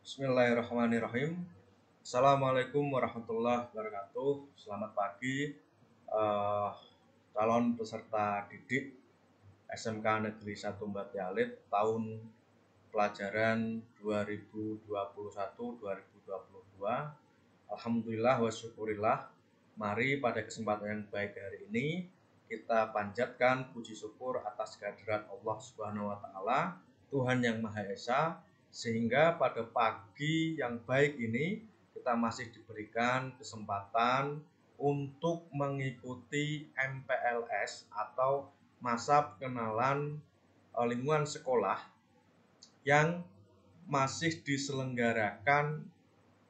Bismillahirrahmanirrahim. Assalamualaikum warahmatullahi wabarakatuh. Selamat pagi, eh, calon peserta didik SMK Negeri 1 Mbati Alit tahun pelajaran 2021-2022. Alhamdulillah wa syukurillah. Mari pada kesempatan yang baik hari ini kita panjatkan puji syukur atas kehadirat Allah Subhanahu wa taala, Tuhan yang Maha Esa, sehingga pada pagi yang baik ini kita masih diberikan kesempatan untuk mengikuti MPLS atau masa pengenalan lingkungan sekolah yang masih diselenggarakan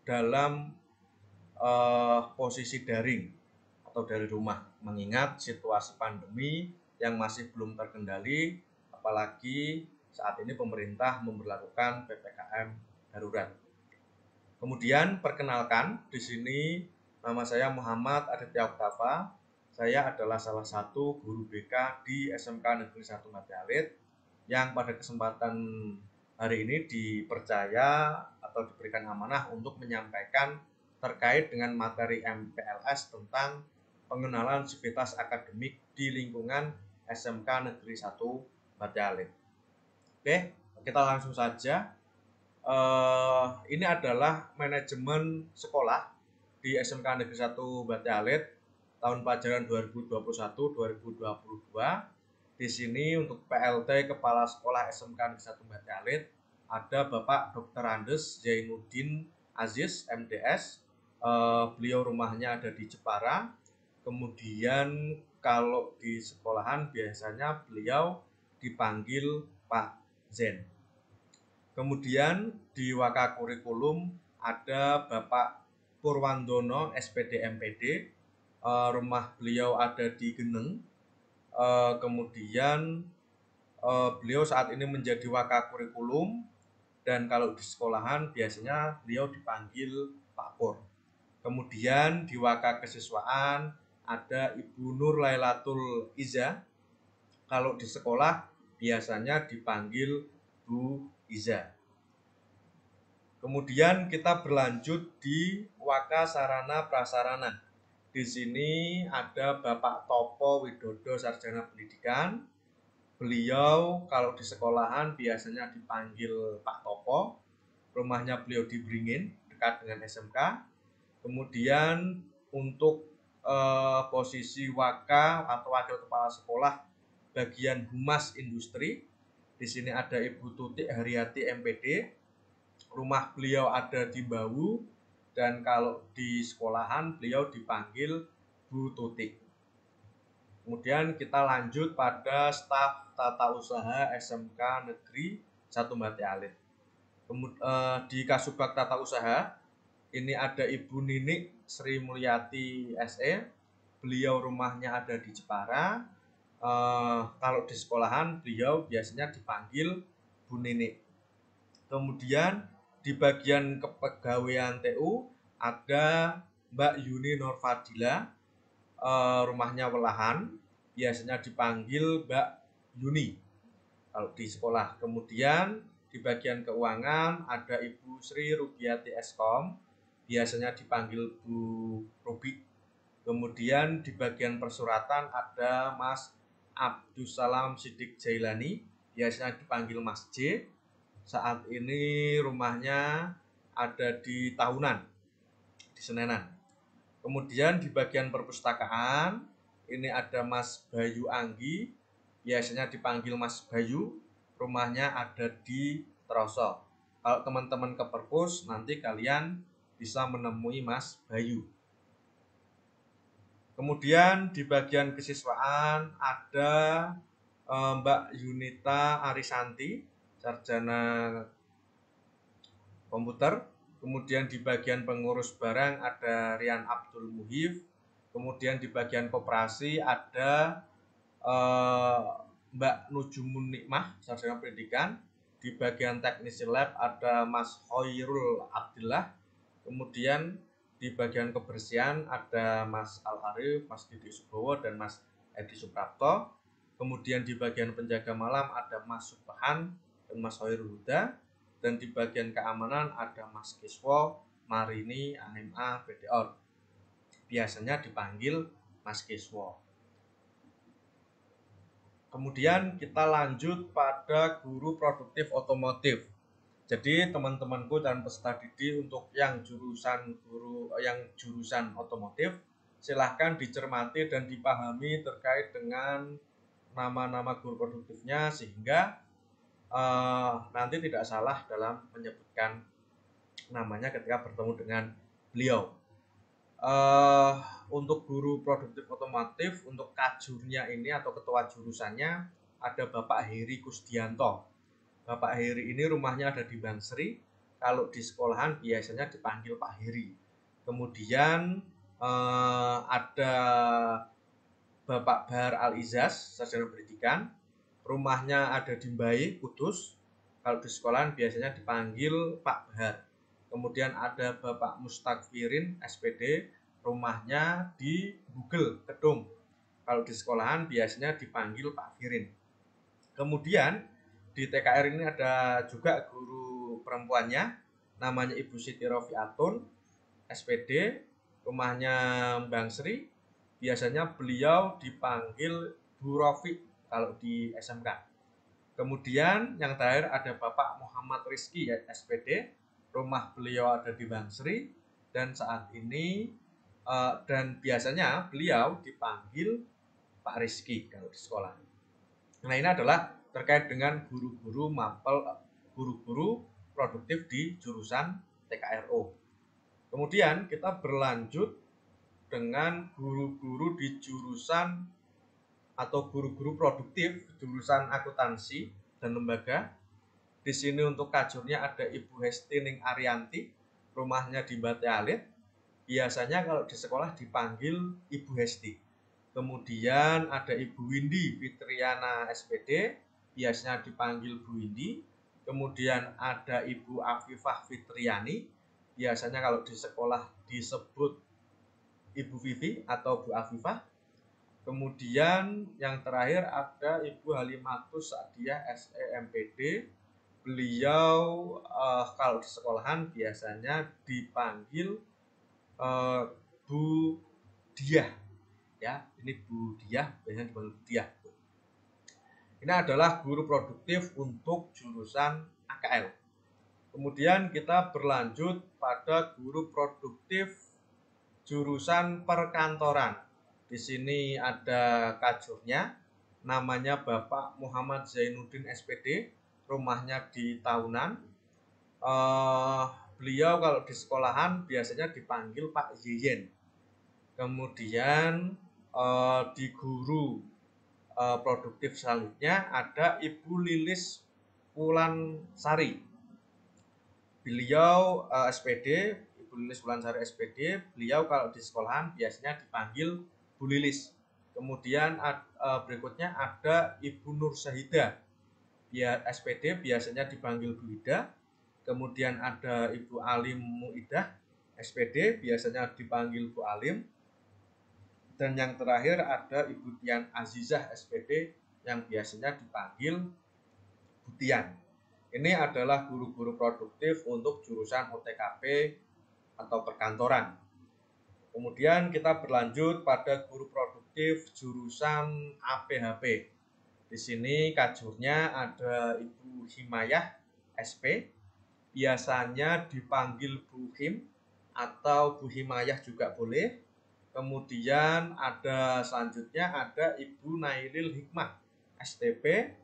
dalam posisi daring atau dari rumah, mengingat situasi pandemi yang masih belum terkendali, apalagi saat ini pemerintah memberlakukan PPKM darurat. Kemudian perkenalkan, di sini nama saya Muhammad Aditya Octava. Saya adalah salah satu guru BK di SMK Negeri 1 Mbati Alit yang pada kesempatan hari ini dipercaya atau diberikan amanah untuk menyampaikan terkait dengan materi MPLS tentang pengenalan sivitas akademik di lingkungan SMK Negeri 1 Mbati Alit. Oke, kita langsung saja. Ini adalah manajemen sekolah di SMK Negeri 1 Mbati Alit tahun pelajaran 2021-2022. Di sini untuk PLT Kepala Sekolah SMK Negeri 1 Mbati Alit ada Bapak Dr. Andes Zainuddin Aziz MDS. Beliau rumahnya ada di Jepara. Kemudian kalau di sekolahan biasanya beliau dipanggil Pak Zen. Kemudian di Waka Kurikulum ada Bapak Purwandono SPD MPD, rumah beliau ada di Geneng. Kemudian beliau saat ini menjadi Waka Kurikulum, dan kalau di sekolahan biasanya beliau dipanggil Pak Pur. Kemudian di Waka Kesiswaan ada Ibu Nur Lailatul Iza, kalau di sekolah biasanya dipanggil Bu Iza. Kemudian kita berlanjut di Waka Sarana Prasarana. Di sini ada Bapak Topo Widodo Sarjana Pendidikan. Beliau kalau di sekolahan biasanya dipanggil Pak Topo. Rumahnya beliau di Beringin, dekat dengan SMK. Kemudian untuk posisi Waka atau Wakil Kepala Sekolah bagian Humas Industri, di sini ada Ibu Tutik Haryati MPD. Rumah beliau ada di Bawu, dan kalau di sekolahan beliau dipanggil Bu Tutik. Kemudian kita lanjut pada staf tata usaha SMK Negeri 1 Mbati Alit. Di Kasubag Tata Usaha ini ada Ibu Ninik Sri Mulyati SE. Beliau rumahnya ada di Jepara. Kalau di sekolahan beliau biasanya dipanggil Bu Ninik. Kemudian di bagian kepegawaian TU ada Mbak Yuni Nurfadila, rumahnya Welahan, biasanya dipanggil Mbak Yuni kalau di sekolah. Kemudian di bagian keuangan ada Ibu Sri Rubiati Eskom, biasanya dipanggil Bu Rubi. Kemudian di bagian persuratan ada Mas Abdussalam Sidik Jailani, biasanya dipanggil Mas J. Saat ini rumahnya ada di Tahunan, di Senenan. Kemudian di bagian perpustakaan ini ada Mas Bayu Anggi, biasanya dipanggil Mas Bayu, rumahnya ada di Troso. Kalau teman-teman ke perpus nanti kalian bisa menemui Mas Bayu. Kemudian di bagian kesiswaan ada Mbak Yunita Arisanti, sarjana komputer. Kemudian di bagian pengurus barang ada Rian Abdul Muhif. Kemudian di bagian koperasi ada Mbak Nujumun Nikmah, sarjana pendidikan. Di bagian teknisi lab ada Mas Hoirul Abdillah. Kemudian di bagian kebersihan ada Mas Al Arif, Mas Didi Subowo, dan Mas Edi Suprapto. Kemudian di bagian penjaga malam ada Mas Subhan dan Mas Hoirul Huda. dan di bagian keamanan ada Mas Kiswo, Marini, AMA, BDOR. Biasanya dipanggil Mas Kiswo. Kemudian kita lanjut pada guru produktif otomotif. Jadi teman-temanku dan peserta didik untuk yang jurusan otomotif, silahkan dicermati dan dipahami terkait dengan nama-nama guru produktifnya sehingga nanti tidak salah dalam menyebutkan namanya ketika bertemu dengan beliau. Untuk guru produktif otomotif, untuk kajurnya ini atau ketua jurusannya ada Bapak Heri Kusdianto. Bapak Heri ini rumahnya ada di Bangsri. Kalau di sekolahan biasanya dipanggil Pak Heri. Kemudian ada Bapak Bahar Al-Izaz, sarjana pendidikan. Rumahnya ada di Mbae, Kudus. Kalau di sekolahan biasanya dipanggil Pak Bahar. Kemudian ada Bapak Mustakfirin, SPD. Rumahnya di Bugel, Kedung. Kalau di sekolahan biasanya dipanggil Pak Firin. Kemudian di TKR ini ada juga guru perempuannya, namanya Ibu Siti Rofiatun, SPD, rumahnya Bang Sri. Biasanya beliau dipanggil Bu Rofi kalau di SMK. Kemudian yang terakhir ada Bapak Muhammad Rizki, ya, SPD, rumah beliau ada di Bang Sri, dan saat ini dan biasanya beliau dipanggil Pak Rizki kalau di sekolah. Nah, ini adalah terkait dengan guru-guru mapel, guru-guru produktif di jurusan TKRO. Kemudian kita berlanjut dengan guru-guru di jurusan atau guru-guru produktif jurusan akuntansi dan lembaga. Di sini untuk kajurnya ada Ibu Hestining Arianti, rumahnya di Bate Alit. Biasanya kalau di sekolah dipanggil Ibu Hesti. Kemudian ada Ibu Windy Fitriana SPD, biasanya dipanggil Bu Windy. Kemudian ada Ibu Afifah Fitriani, biasanya kalau di sekolah disebut Ibu Vivi atau Bu Afifah. Kemudian yang terakhir ada Ibu Halimatus Sadiah SEMPD. Beliau kalau di sekolahan biasanya dipanggil Bu Diah, ya, ini Bu Diah, biasanya dipanggil Bu Diah. Ini adalah guru produktif untuk jurusan AKL. Kemudian kita berlanjut pada guru produktif jurusan perkantoran. Di sini ada kajurnya, namanya Bapak Muhammad Zainuddin SPD, rumahnya di Tahunan. Beliau kalau di sekolahan biasanya dipanggil Pak Yeyen. Kemudian di guru produktif selanjutnya ada Ibu Lilis Wulansari. Beliau SPD, Ibu Lilis Wulansari SPD. Beliau kalau di sekolahan biasanya dipanggil Bu Lilis. Kemudian berikutnya ada Ibu Nur Sahida. SPD biasanya dipanggil Bu Ida. Kemudian ada Ibu Alim Muidah, SPD, biasanya dipanggil Bu Alim. Dan yang terakhir ada Ibu Tian Azizah, SPD, yang biasanya dipanggil Bu Tian. Ini adalah guru-guru produktif untuk jurusan OTKP atau perkantoran. Kemudian kita berlanjut pada guru produktif jurusan APHP. Di sini kajurnya ada Ibu Himayah, SP, biasanya dipanggil Bu Him atau Bu Himayah juga boleh. Kemudian selanjutnya ada Ibu Nailil Hikmah, STP.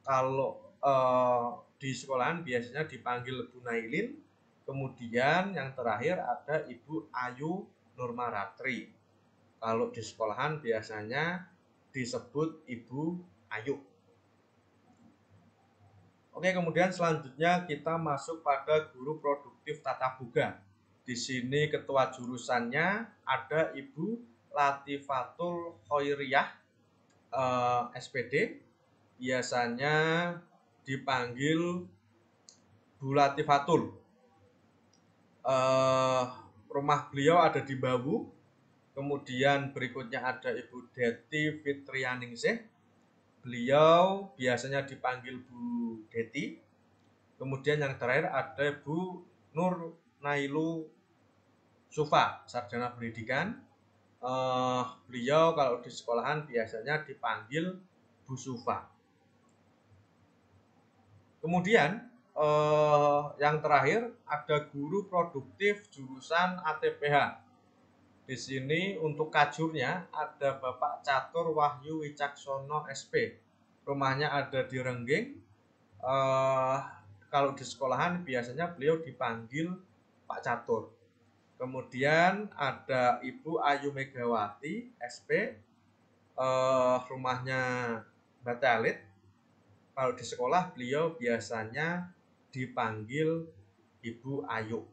Kalau di sekolahan biasanya dipanggil Bu Nailin. Kemudian yang terakhir ada Ibu Ayu Nurmaratri. Kalau di sekolahan biasanya disebut Ibu Ayu. Oke, kemudian selanjutnya kita masuk pada guru produktif tata boga. Di sini ketua jurusannya ada Ibu Latifatul Khairiyah, SPD. Biasanya dipanggil Bu Latifatul. Rumah beliau ada di Bawu. Kemudian berikutnya ada Ibu Deti Fitrianingsih. Beliau biasanya dipanggil Bu Deti. Kemudian yang terakhir ada Bu Nur Nailu Sufa, sarjana pendidikan. Beliau kalau di sekolahan biasanya dipanggil Bu Sufa. Kemudian yang terakhir ada guru produktif jurusan ATPH. Di sini untuk kajurnya ada Bapak Catur Wahyu Wicaksono SP. Rumahnya ada di Renggeng. Kalau di sekolahan biasanya beliau dipanggil Pak Catur. Kemudian ada Ibu Ayu Megawati SP. Rumahnya Batalit. Kalau di sekolah beliau biasanya dipanggil Ibu Ayu.